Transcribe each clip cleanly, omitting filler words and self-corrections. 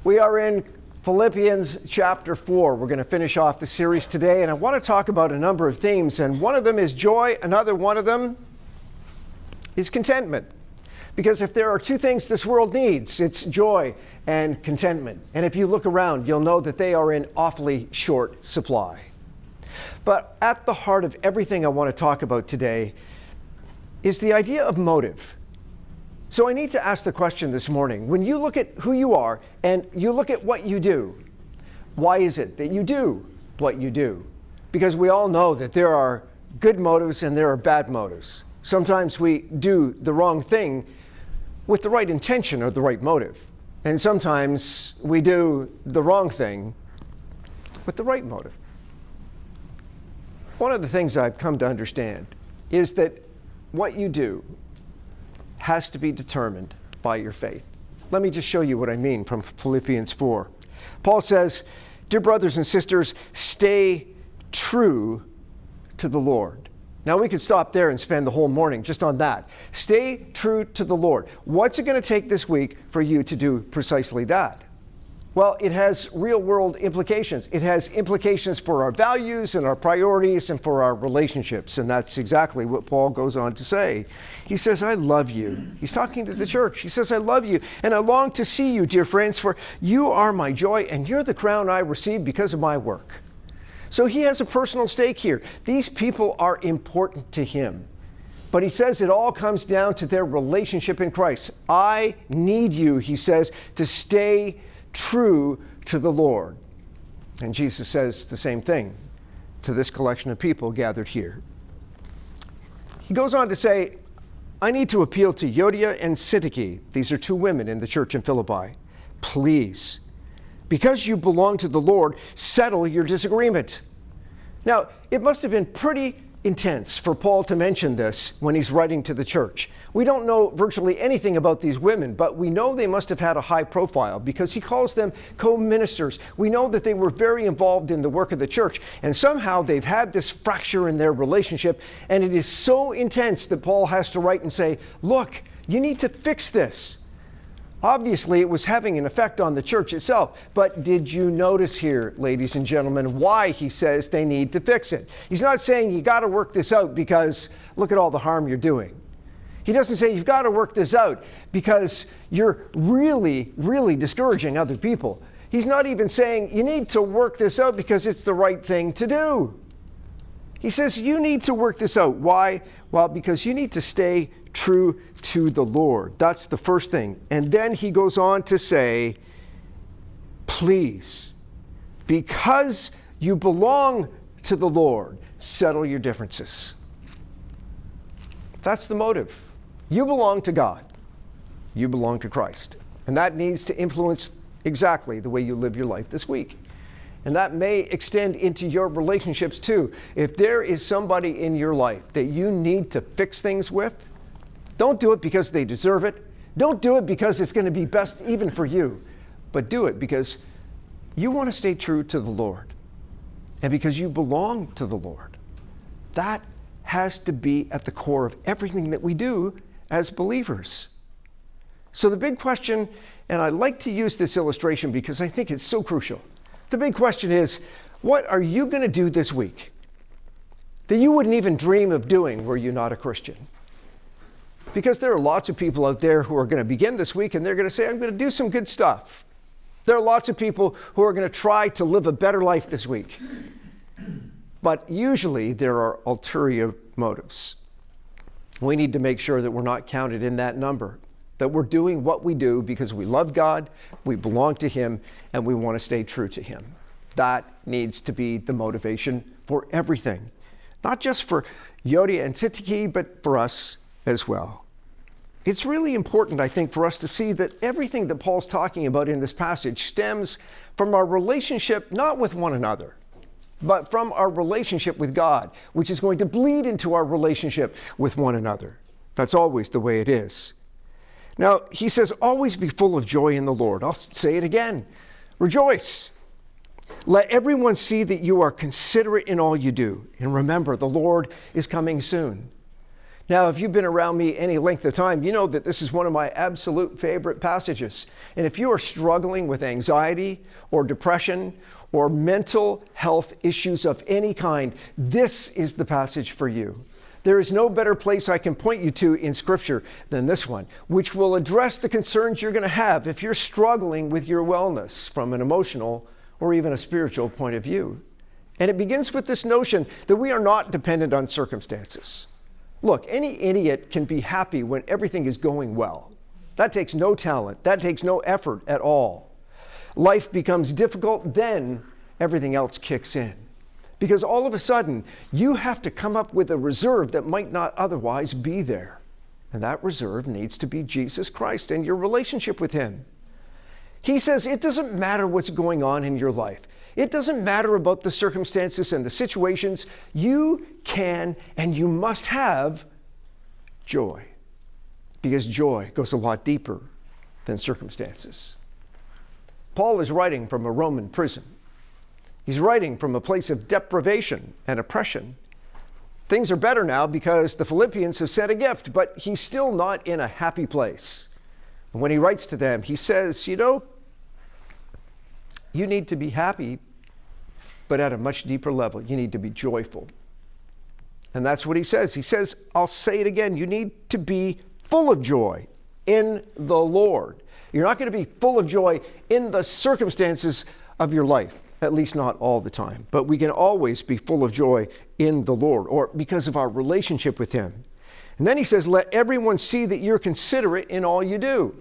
We are in Philippians chapter 4. We're going to finish off the series today, and I want to talk about a number of themes, and one of them is joy, another one of them is contentment. Because if there are two things this world needs, it's joy and contentment. And if you look around, you'll know that they are in awfully short supply. But at the heart of everything I want to talk about today is the idea of motive. So I need to ask the question this morning, when you look at who you are and you look at what you do, why is it that you do what you do? Because we all know that there are good motives and there are bad motives. Sometimes we do the wrong thing with the right intention or the right motive. And sometimes we do the wrong thing with the right motive. One of the things I've come to understand is that what you do has to be determined by your faith. Let me just show you what I mean from Philippians 4. Paul says, "Dear brothers and sisters, stay true to the Lord." Now we could stop there and spend the whole morning just on that. Stay true to the Lord. What's it going to take this week for you to do precisely that? Well, it has real world implications. It has implications for our values and our priorities and for our relationships. And that's exactly what Paul goes on to say. He says, "I love you." He's talking to the church. He says, "I love you, and I long to see you, dear friends, for you are my joy, and you're the crown I receive because of my work." So he has a personal stake here. These people are important to him. But he says it all comes down to their relationship in Christ. I need you, he says, to stay true to the Lord. And Jesus says the same thing to this collection of people gathered here. He goes on to say, I need to appeal to Euodia and Syntyche. These are two women in the church in Philippi. Please, because you belong to the Lord, settle your disagreement. Now, it must have been pretty intense for Paul to mention this when he's writing to the church. We don't know virtually anything about these women, but we know they must have had a high profile because he calls them co-ministers. We know that they were very involved in the work of the church, and somehow they've had this fracture in their relationship, and it is so intense that Paul has to write and say, look, you need to fix this. Obviously, it was having an effect on the church itself. But did you notice here, ladies and gentlemen, why he says they need to fix it? He's not saying you got to work this out because look at all the harm you're doing. He doesn't say you've got to work this out because you're really, really discouraging other people. He's not even saying you need to work this out because it's the right thing to do. He says you need to work this out. Why? Well, because you need to stay true to the Lord. That's the first thing. And then he goes on to say, please, because you belong to the Lord, settle your differences. That's the motive. You belong to God. You belong to Christ. And that needs to influence exactly the way you live your life this week. And that may extend into your relationships too. If there is somebody in your life that you need to fix things with, don't do it because they deserve it. Don't do it because it's going to be best even for you. But do it because you want to stay true to the Lord. And because you belong to the Lord. That has to be at the core of everything that we do as believers. So the big question, and I like to use this illustration because I think it's so crucial. The big question is, what are you going to do this week that you wouldn't even dream of doing were you not a Christian? Because there are lots of people out there who are going to begin this week and they're going to say, I'm going to do some good stuff. There are lots of people who are going to try to live a better life this week. But usually there are ulterior motives. We need to make sure that we're not counted in that number, that we're doing what we do because we love God, we belong to Him, and we want to stay true to Him. That needs to be the motivation for everything. Not just for Euodia and Syntyche, but for us as well. It's really important, I think, for us to see that everything that Paul's talking about in this passage stems from our relationship, not with one another, but from our relationship with God, which is going to bleed into our relationship with one another. That's always the way it is. Now, he says, always be full of joy in the Lord. I'll say it again. Rejoice. Let everyone see that you are considerate in all you do. And remember, the Lord is coming soon. Now, if you've been around me any length of time, you know that this is one of my absolute favorite passages. And if you are struggling with anxiety or depression or mental health issues of any kind, this is the passage for you. There is no better place I can point you to in Scripture than this one, which will address the concerns you're going to have if you're struggling with your wellness from an emotional or even a spiritual point of view. And it begins with this notion that we are not dependent on circumstances. Look, any idiot can be happy when everything is going well. That takes no talent. That takes no effort at all. Life becomes difficult, then everything else kicks in. Because all of a sudden, you have to come up with a reserve that might not otherwise be there. And that reserve needs to be Jesus Christ and your relationship with Him. He says it doesn't matter what's going on in your life. It doesn't matter about the circumstances and the situations. You can and you must have joy, because joy goes a lot deeper than circumstances. Paul is writing from a Roman prison. He's writing from a place of deprivation and oppression. Things are better now because the Philippians have sent a gift, but he's still not in a happy place. And when he writes to them, he says, you need to be happy, but at a much deeper level. You need to be joyful. And that's what he says. He says, I'll say it again, you need to be full of joy in the Lord. You're not going to be full of joy in the circumstances of your life, at least not all the time. But we can always be full of joy in the Lord, or because of our relationship with Him. And then he says, let everyone see that you're considerate in all you do.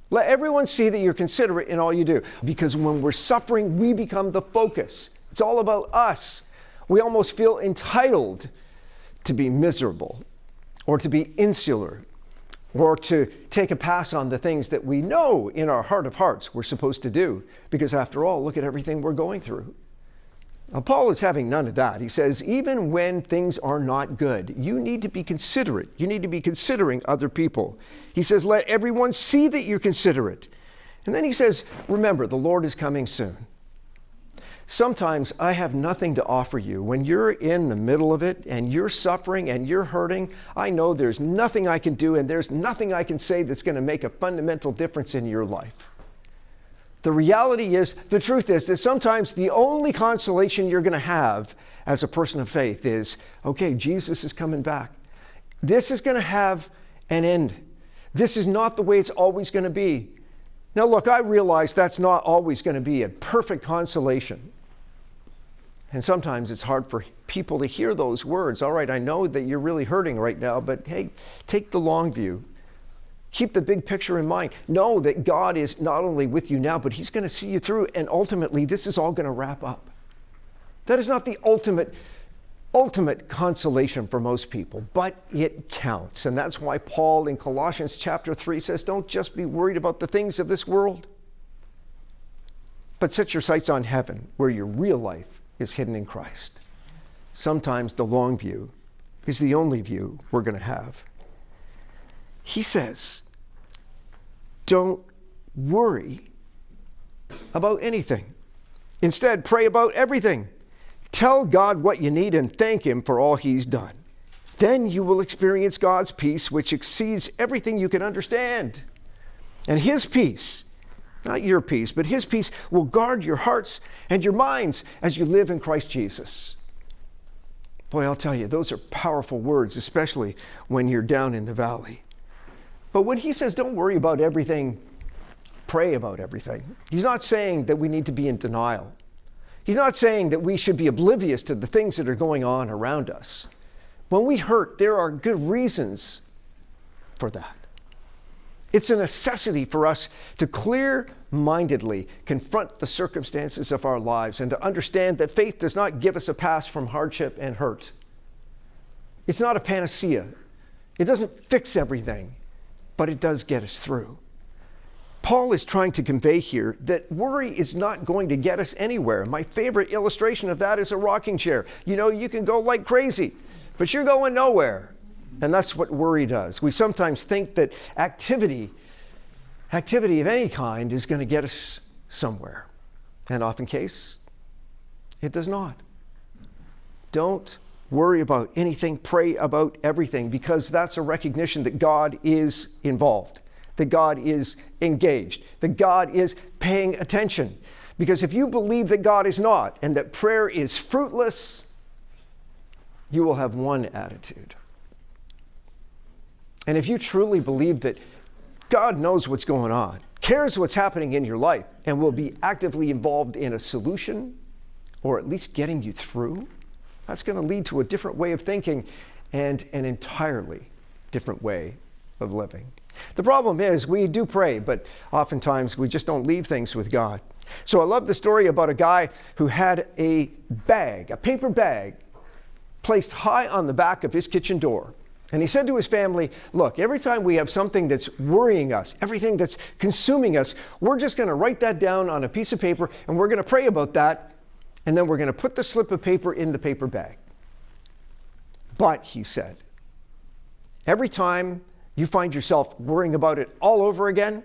Let everyone see that you're considerate in all you do. Because when we're suffering, we become the focus. It's all about us. We almost feel entitled to be miserable, or to be insular, or to take a pass on the things that we know in our heart of hearts we're supposed to do. Because after all, look at everything we're going through. Now, Paul is having none of that. He says, even when things are not good, you need to be considerate. You need to be considering other people. He says, let everyone see that you're considerate. And then he says, remember, the Lord is coming soon. Sometimes I have nothing to offer you. When you're in the middle of it and you're suffering and you're hurting, I know there's nothing I can do and there's nothing I can say that's going to make a fundamental difference in your life. The reality is, the truth is that sometimes the only consolation you're going to have as a person of faith is, okay, Jesus is coming back. This is going to have an end. This is not the way it's always going to be. Now look, I realize that's not always going to be a perfect consolation. And sometimes it's hard for people to hear those words. All right, I know that you're really hurting right now, but hey, take the long view. Keep the big picture in mind. Know that God is not only with you now, but He's going to see you through, and ultimately this is all going to wrap up. That is not the ultimate consolation for most people, but it counts. And that's why Paul in Colossians chapter 3 says, don't just be worried about the things of this world, but set your sights on heaven, where your real life is hidden in Christ. Sometimes the long view is the only view we're going to have. He says, don't worry about anything. Instead, pray about everything. Tell God what you need and thank Him for all He's done. Then you will experience God's peace, which exceeds everything you can understand. And His peace, not your peace, but His peace will guard your hearts and your minds as you live in Christ Jesus. Boy, I'll tell you, those are powerful words, especially when you're down in the valley. But when he says don't worry about everything, pray about everything, he's not saying that we need to be in denial. He's not saying that we should be oblivious to the things that are going on around us. When we hurt, there are good reasons for that. It's a necessity for us to clear-mindedly confront the circumstances of our lives and to understand that faith does not give us a pass from hardship and hurt. It's not a panacea. It doesn't fix everything, but it does get us through. Paul is trying to convey here that worry is not going to get us anywhere. My favorite illustration of that is a rocking chair. You know, you can go like crazy, but you're going nowhere. And that's what worry does. We sometimes think that activity of any kind is going to get us somewhere. And often case, it does not. Don't worry about anything, pray about everything, because that's a recognition that God is involved, that God is engaged, that God is paying attention. Because if you believe that God is not and that prayer is fruitless, you will have one attitude. And if you truly believe that God knows what's going on, cares what's happening in your life, and will be actively involved in a solution, or at least getting you through, that's going to lead to a different way of thinking and an entirely different way of living. The problem is we do pray, but oftentimes we just don't leave things with God. So I love the story about a guy who had a bag, a paper bag, placed high on the back of his kitchen door. And he said to his family, look, every time we have something that's worrying us, everything that's consuming us, we're just going to write that down on a piece of paper and we're going to pray about that. And then we're going to put the slip of paper in the paper bag. But, he said, every time you find yourself worrying about it all over again,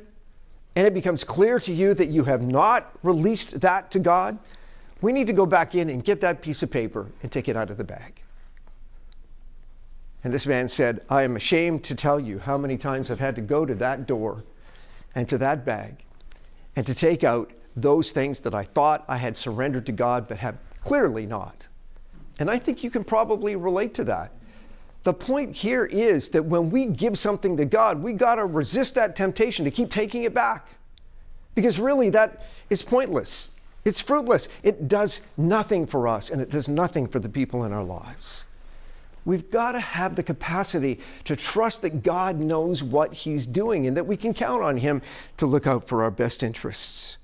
and it becomes clear to you that you have not released that to God, we need to go back in and get that piece of paper and take it out of the bag. And this man said, I am ashamed to tell you how many times I've had to go to that door and to that bag and to take out those things that I thought I had surrendered to God, but have clearly not. And I think you can probably relate to that. The point here is that when we give something to God, we got to resist that temptation to keep taking it back. Because really that is pointless. It's fruitless. It does nothing for us, and it does nothing for the people in our lives. We've got to have the capacity to trust that God knows what He's doing and that we can count on Him to look out for our best interests.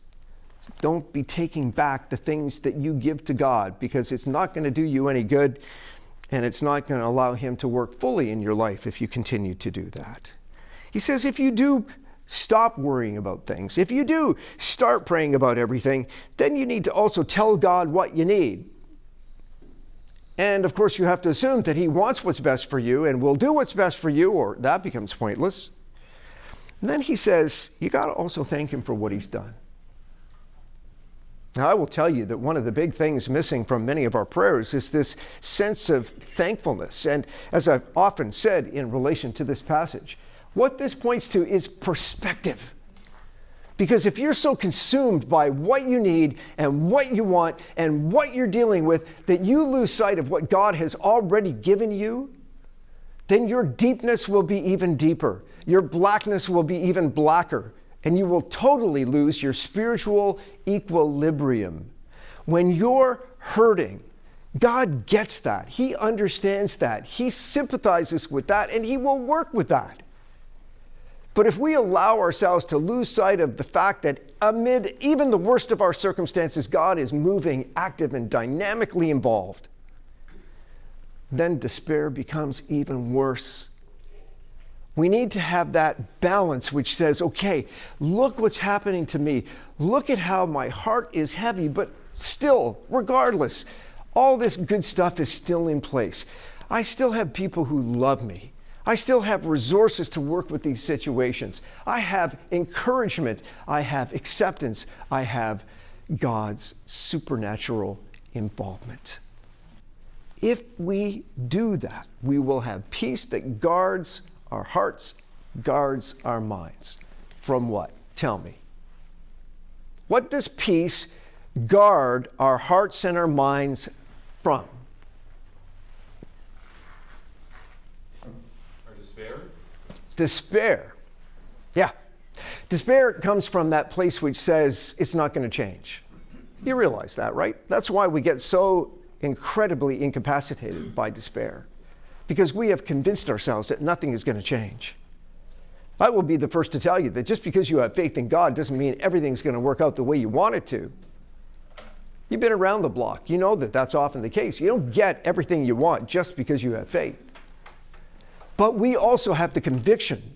Don't be taking back the things that you give to God, because it's not going to do you any good, and it's not going to allow Him to work fully in your life if you continue to do that. He says if you do stop worrying about things, if you do start praying about everything, then you need to also tell God what you need. And of course you have to assume that He wants what's best for you and will do what's best for you, or that becomes pointless. And then he says you got to also thank Him for what He's done. Now, I will tell you that one of the big things missing from many of our prayers is this sense of thankfulness. And as I've often said in relation to this passage, what this points to is perspective. Because if you're so consumed by what you need and what you want and what you're dealing with that you lose sight of what God has already given you, then your deepness will be even deeper. Your blackness will be even blacker. And you will totally lose your spiritual equilibrium. When you're hurting, God gets that. He understands that. He sympathizes with that, and He will work with that. But if we allow ourselves to lose sight of the fact that amid even the worst of our circumstances, God is moving, active, and dynamically involved, then despair becomes even worse. We need to have that balance which says, okay, look what's happening to me. Look at how my heart is heavy, but still, regardless, all this good stuff is still in place. I still have people who love me. I still have resources to work with these situations. I have encouragement. I have acceptance. I have God's supernatural involvement. If we do that, we will have peace that guards our hearts, guards our minds. From what? Tell me. What does peace guard our hearts and our minds from? Or despair? Despair. Yeah. Despair comes from that place which says it's not going to change. You realize that, right? That's why we get so incredibly incapacitated by despair. Because we have convinced ourselves that nothing is going to change. I will be the first to tell you that just because you have faith in God doesn't mean everything's going to work out the way you want it to. You've been around the block. You know that that's often the case. You don't get everything you want just because you have faith. But we also have the conviction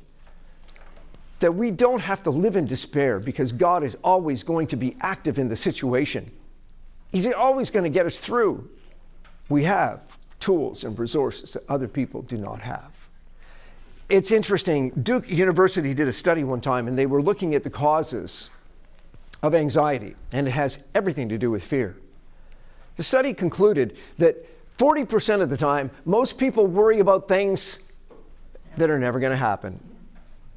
that we don't have to live in despair because God is always going to be active in the situation. He's always going to get us through. We have tools and resources that other people do not have. It's interesting, Duke University did a study one time and they were looking at the causes of anxiety, and it has everything to do with fear. The study concluded that 40% of the time, most people worry about things that are never going to happen.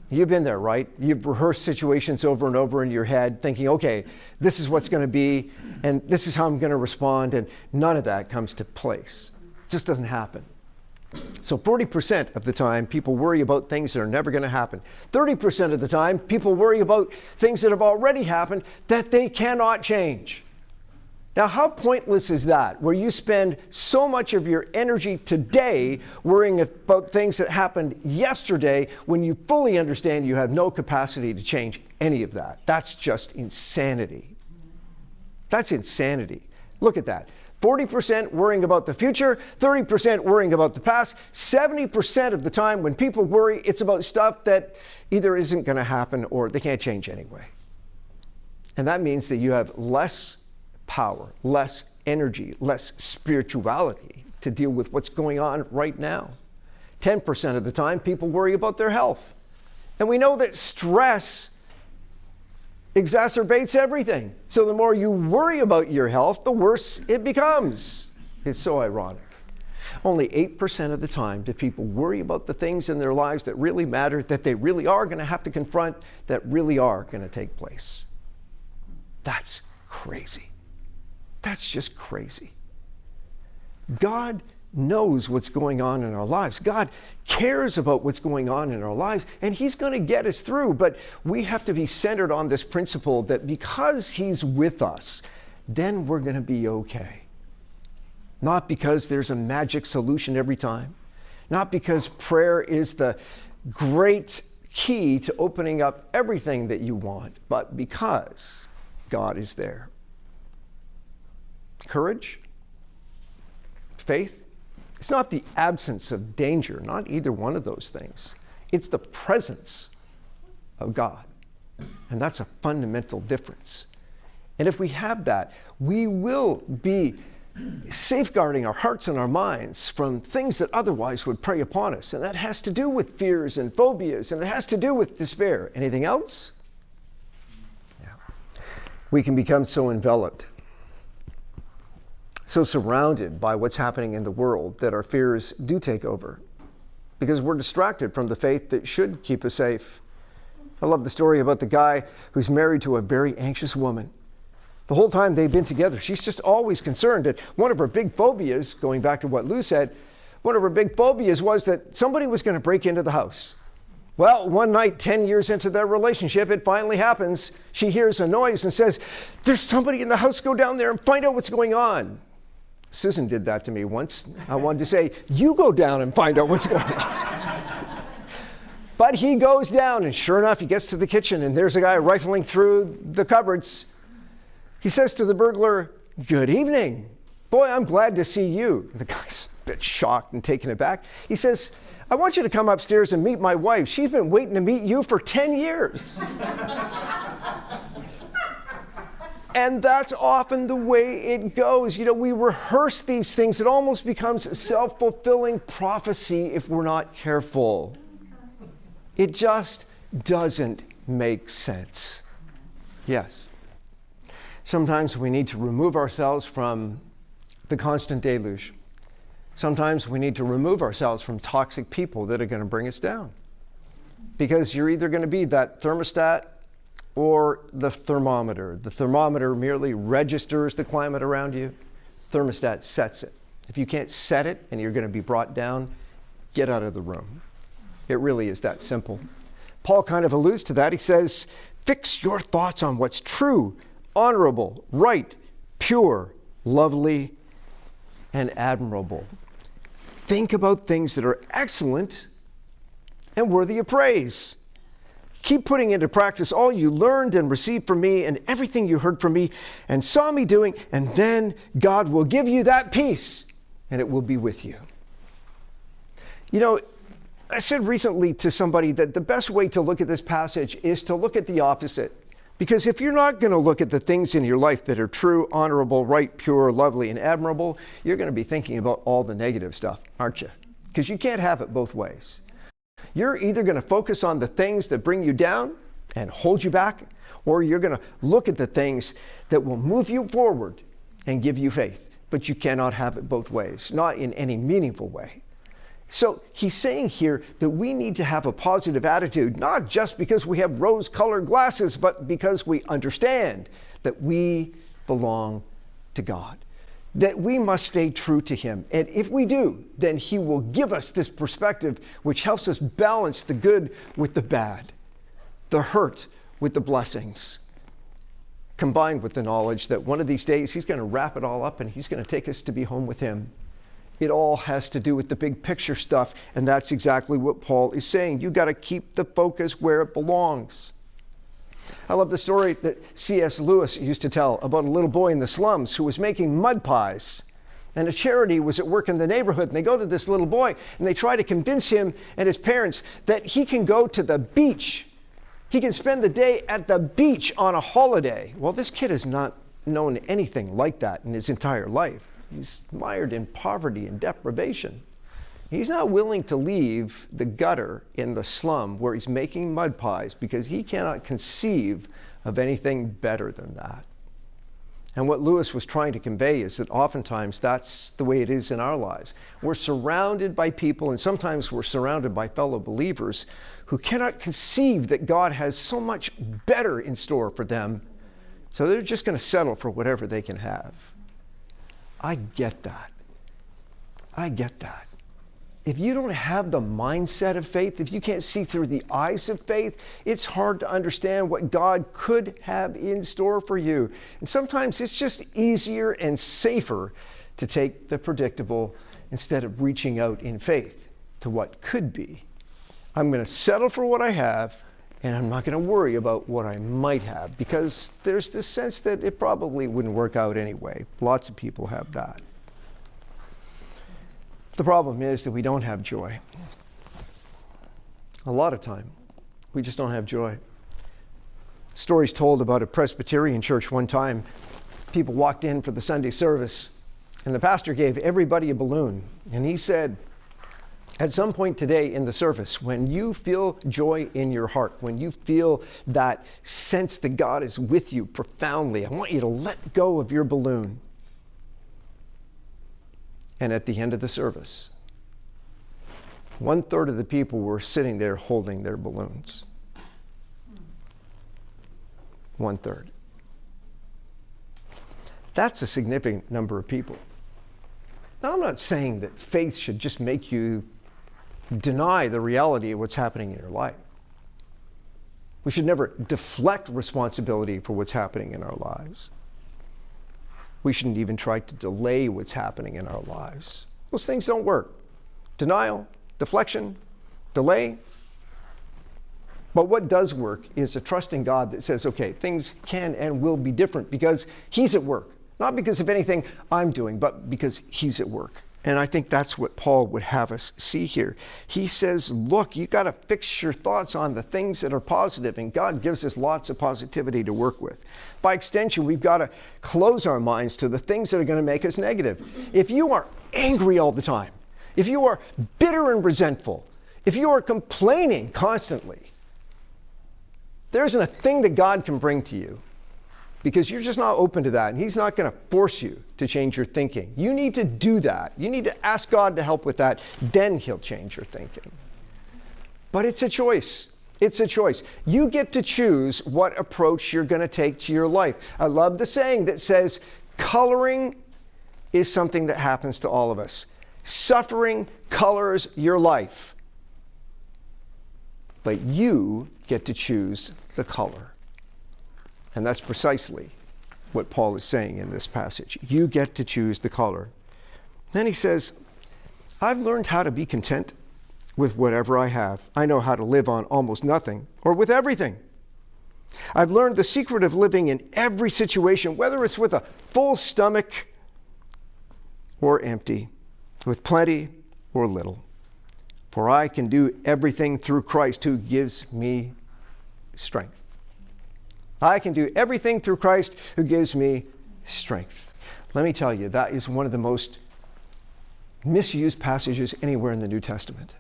You've been there, right? You've rehearsed situations over and over in your head, thinking, okay, this is what's going to be, and this is how I'm going to respond, and none of that comes to place. It just doesn't happen. So 40% of the time, people worry about things that are never going to happen. 30% of the time, people worry about things that have already happened that they cannot change. Now, how pointless is that, where you spend so much of your energy today worrying about things that happened yesterday when you fully understand you have no capacity to change any of that? That's just insanity. That's insanity. Look at that. 40% worrying about the future, 30% worrying about the past. 70% of the time when people worry, it's about stuff that either isn't going to happen or they can't change anyway. And that means that you have less power, less energy, less spirituality to deal with what's going on right now. 10% of the time, people worry about their health. And we know that stress exacerbates everything. So the more you worry about your health, the worse it becomes. It's so ironic. Only 8% of the time do people worry about the things in their lives that really matter, that they really are going to have to confront, that really are going to take place. That's crazy. That's just crazy. God knows what's going on in our lives. God cares about what's going on in our lives, and He's going to get us through. But we have to be centered on this principle that because He's with us, then we're going to be okay. Not because there's a magic solution every time. Not because prayer is the great key to opening up everything that you want, but because God is there. Courage, faith, it's not the absence of danger, not either one of those things. It's the presence of God. And that's a fundamental difference. And if we have that, we will be safeguarding our hearts and our minds from things that otherwise would prey upon us. And that has to do with fears and phobias, and it has to do with despair. Anything else? Yeah. We can become so enveloped, so surrounded by what's happening in the world that our fears do take over because we're distracted from the faith that should keep us safe. I love the story about the guy who's married to a very anxious woman. The whole time they've been together, she's just always concerned that one of her big phobias, going back to what Lou said, one of her big phobias was that somebody was going to break into the house. Well, one night, 10 years into their relationship, it finally happens. She hears a noise and says, "There's somebody in the house, go down there and find out what's going on." Susan did that to me once. I wanted to say, "You go down and find out what's going on." But he goes down, and sure enough, he gets to the kitchen, and there's a guy rifling through the cupboards. He says to the burglar, "Good evening. Boy, I'm glad to see you." The guy's a bit shocked and taken aback. He says, "I want you to come upstairs and meet my wife. She's been waiting to meet you for 10 years. And that's often the way it goes. You know, we rehearse these things. It almost becomes a self-fulfilling prophecy if we're not careful. It just doesn't make sense. Yes. Sometimes we need to remove ourselves from the constant deluge. Sometimes we need to remove ourselves from toxic people that are going to bring us down. Because you're either going to be that thermostat or the thermometer. The thermometer merely registers the climate around you. Thermostat sets it. If you can't set it and you're going to be brought down, get out of the room. It really is that simple. Paul kind of alludes to that. He says, "Fix your thoughts on what's true, honorable, right, pure, lovely, and admirable." Think about things that are excellent and worthy of praise. Keep putting into practice all you learned and received from me and everything you heard from me and saw me doing, and then God will give you that peace, and it will be with you. You know, I said recently to somebody that the best way to look at this passage is to look at the opposite. Because if you're not going to look at the things in your life that are true, honorable, right, pure, lovely, and admirable, you're going to be thinking about all the negative stuff, aren't you? Because you can't have it both ways. You're either going to focus on the things that bring you down and hold you back, or you're going to look at the things that will move you forward and give you faith. but you cannot have it both ways, not in any meaningful way. So he's saying here that we need to have a positive attitude, not just because we have rose-colored glasses, but because we understand that we belong to God, that we must stay true to him. And if we do, then he will give us this perspective which helps us balance the good with the bad, the hurt with the blessings, combined with the knowledge that one of these days he's going to wrap it all up and he's going to take us to be home with him. It all has to do with the big picture stuff, and that's exactly what Paul is saying. You got to keep the focus where it belongs. I love the story that C.S. Lewis used to tell about a little boy in the slums who was making mud pies. And a charity was at work in the neighborhood, and they go to this little boy and they try to convince him and his parents that he can go to the beach. He can spend the day at the beach on a holiday. Well, this kid has not known anything like that in his entire life. He's mired in poverty and deprivation. He's not willing to leave the gutter in the slum where he's making mud pies because he cannot conceive of anything better than that. And what Lewis was trying to convey is that oftentimes that's the way it is in our lives. We're surrounded by people, and sometimes we're surrounded by fellow believers who cannot conceive that God has so much better in store for them, so they're just going to settle for whatever they can have. I get that. I get that. If you don't have the mindset of faith, if you can't see through the eyes of faith, it's hard to understand what God could have in store for you. And sometimes it's just easier and safer to take the predictable instead of reaching out in faith to what could be. I'm going to settle for what I have, and I'm not going to worry about what I might have, because there's this sense that it probably wouldn't work out anyway. Lots of people have that. The problem is that we don't have joy. A lot of time, we just don't have joy. Stories told about a Presbyterian church one time. People walked in for the Sunday service, and the pastor gave everybody a balloon. And he said, at some point today in the service, when you feel joy in your heart, when you feel that sense that God is with you profoundly, I want you to let go of your balloon. And at the end of the service, 1/3 of the people were sitting there holding their balloons. 1/3. That's a significant number of people. Now, I'm not saying that faith should just make you deny the reality of what's happening in your life. We should never deflect responsibility for what's happening in our lives. We shouldn't even try to delay what's happening in our lives. Those things don't work. Denial, deflection, delay. But what does work is a trust in God that says, okay, things can and will be different because he's at work. Not because of anything I'm doing, but because he's at work. And I think that's what Paul would have us see here. He says, look, you got to fix your thoughts on the things that are positive, and God gives us lots of positivity to work with. By extension, we've got to close our minds to the things that are going to make us negative. If you are angry all the time, if you are bitter and resentful, if you are complaining constantly, there isn't a thing that God can bring to you, because you're just not open to that, and he's not going to force you to change your thinking. You need to do that. You need to ask God to help with that. Then he'll change your thinking. But it's a choice. It's a choice. You get to choose what approach you're going to take to your life. I love the saying that says, coloring is something that happens to all of us. Suffering colors your life. But you get to choose the color. And that's precisely what Paul is saying in this passage. You get to choose the color. Then he says, I've learned how to be content with whatever I have. I know how to live on almost nothing or with everything. I've learned the secret of living in every situation, whether it's with a full stomach or empty, with plenty or little. For I can do everything through Christ who gives me strength. I can do everything through Christ who gives me strength. Let me tell you, that is one of the most misused passages anywhere in the New Testament.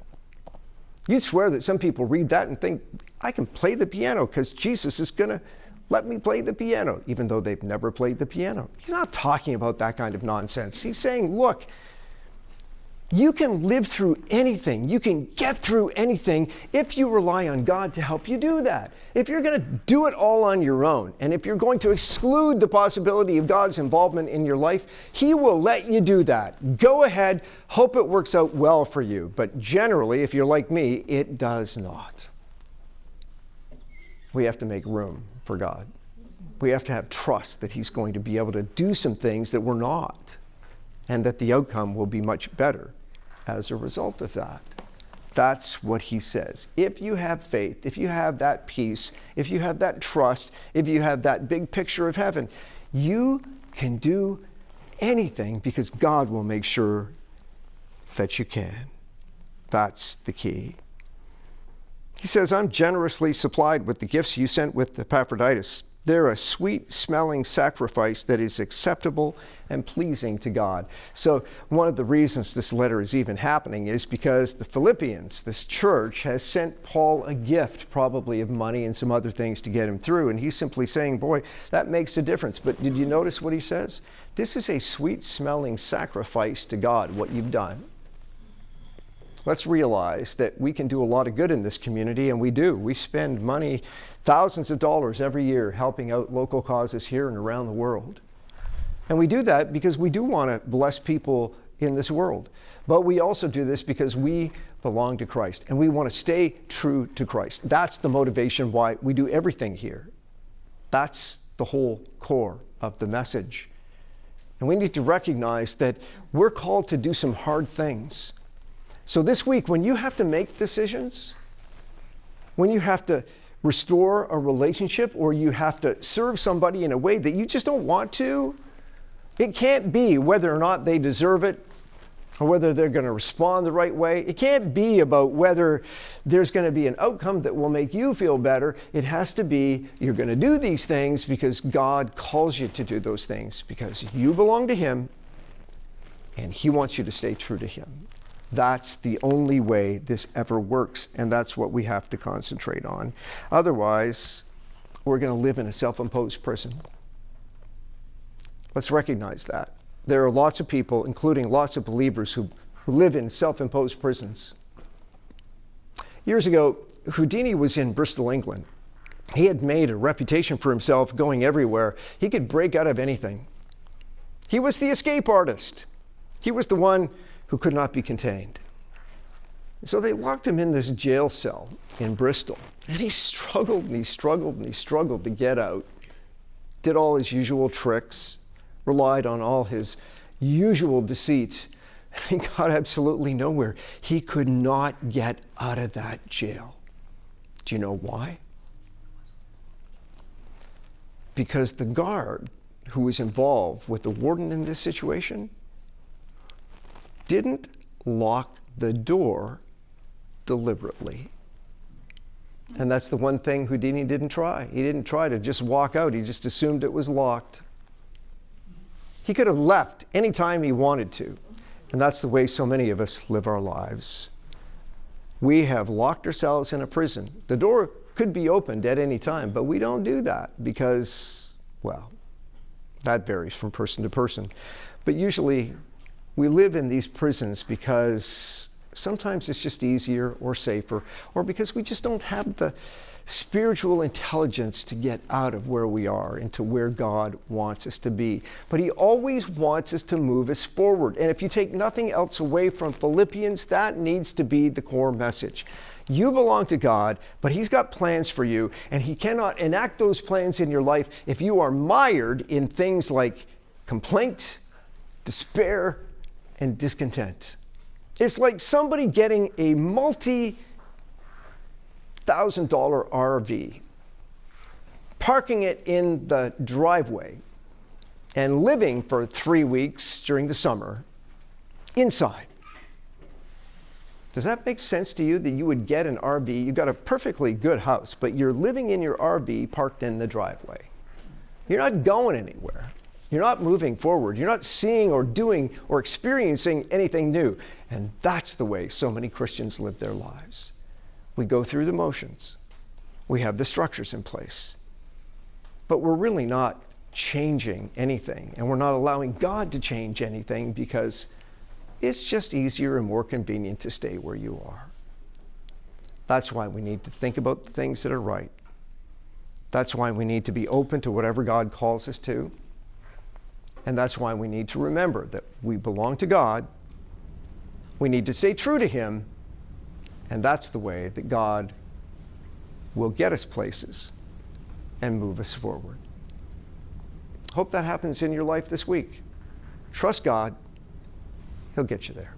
You'd swear that some people read that and think, I can play the piano because Jesus is going to Let me play the piano, even though they've never played the piano. He's not talking about that kind of nonsense. He's saying, look, you can live through anything. You can get through anything if you rely on God to help you do that. If you're going to do it all on your own, and if you're going to exclude the possibility of God's involvement in your life, He will let you do that. Go ahead, hope it works out well for you. But generally, if you're like me, it does not. We have to make room for God. We have to have trust that He's going to be able to do some things that we're not, and that the outcome will be much better as a result of that. That's what he says. If you have faith, if you have that peace, if you have that trust, if you have that big picture of heaven, you can do anything because God will make sure that you can. That's the key. He says, I'm generously supplied with the gifts you sent with Epaphroditus. They're a sweet-smelling sacrifice that is acceptable and pleasing to God. So one of the reasons this letter is even happening is because the Philippians, this church, has sent Paul a gift, probably of money and some other things to get him through. And he's simply saying, boy, that makes a difference. But did you notice what he says? This is a sweet-smelling sacrifice to God, what you've done. Let's realize that we can do a lot of good in this community, and we do. We spend money, thousands of dollars every year, helping out local causes here and around the world. And we do that because we do want to bless people in this world. But we also do this because we belong to Christ, and we want to stay true to Christ. That's the motivation why we do everything here. That's the whole core of the message. And we need to recognize that we're called to do some hard things. So this week, when you have to make decisions, when you have to restore a relationship, or you have to serve somebody in a way that you just don't want to, it can't be whether or not they deserve it or whether they're going to respond the right way. It can't be about whether there's going to be an outcome that will make you feel better. It has to be you're going to do these things because God calls you to do those things, because you belong to Him and He wants you to stay true to Him. That's the only way this ever works, and that's what we have to concentrate on. Otherwise, we're going to live in a self-imposed prison. Let's recognize that. There are lots of people, including lots of believers, who live in self-imposed prisons. Years ago, Houdini was in Bristol, England. He had made a reputation for himself going everywhere. He could break out of anything. He was the escape artist. He was the one who could not be contained. So they locked him in this jail cell in Bristol. And he struggled and he struggled and he struggled to get out. Did all his usual tricks, relied on all his usual deceit. He got absolutely nowhere. He could not get out of that jail. Do you know why? Because the guard who was involved with the warden in this situation didn't lock the door deliberately. And that's the one thing Houdini didn't try. He didn't try to just walk out. He just assumed it was locked. He could have left anytime he wanted to. And that's the way so many of us live our lives. We have locked ourselves in a prison. The door could be opened at any time, but we don't do that because, well, that varies from person to person. But usually we live in these prisons because sometimes it's just easier or safer, or because we just don't have the spiritual intelligence to get out of where we are into where God wants us to be. But He always wants us to move us forward. And if you take nothing else away from Philippians, that needs to be the core message. You belong to God, but He's got plans for you, and He cannot enact those plans in your life if you are mired in things like complaint, despair, and discontent. It's like somebody getting a multi-$1,000 RV, parking it in the driveway, and living for 3 weeks during the summer inside. Does that make sense to you that you would get an RV? You've got a perfectly good house, but you're living in your RV parked in the driveway. You're not going anywhere. You're not moving forward. You're not seeing or doing or experiencing anything new. And that's the way so many Christians live their lives. We go through the motions. We have the structures in place. but we're really not changing anything, and we're not allowing God to change anything because it's just easier and more convenient to stay where you are. That's why we need to think about the things that are right. That's why we need to be open to whatever God calls us to. And that's why we need to remember that we belong to God. We need to stay true to Him. And that's the way that God will get us places and move us forward. Hope that happens in your life this week. Trust God. He'll get you there.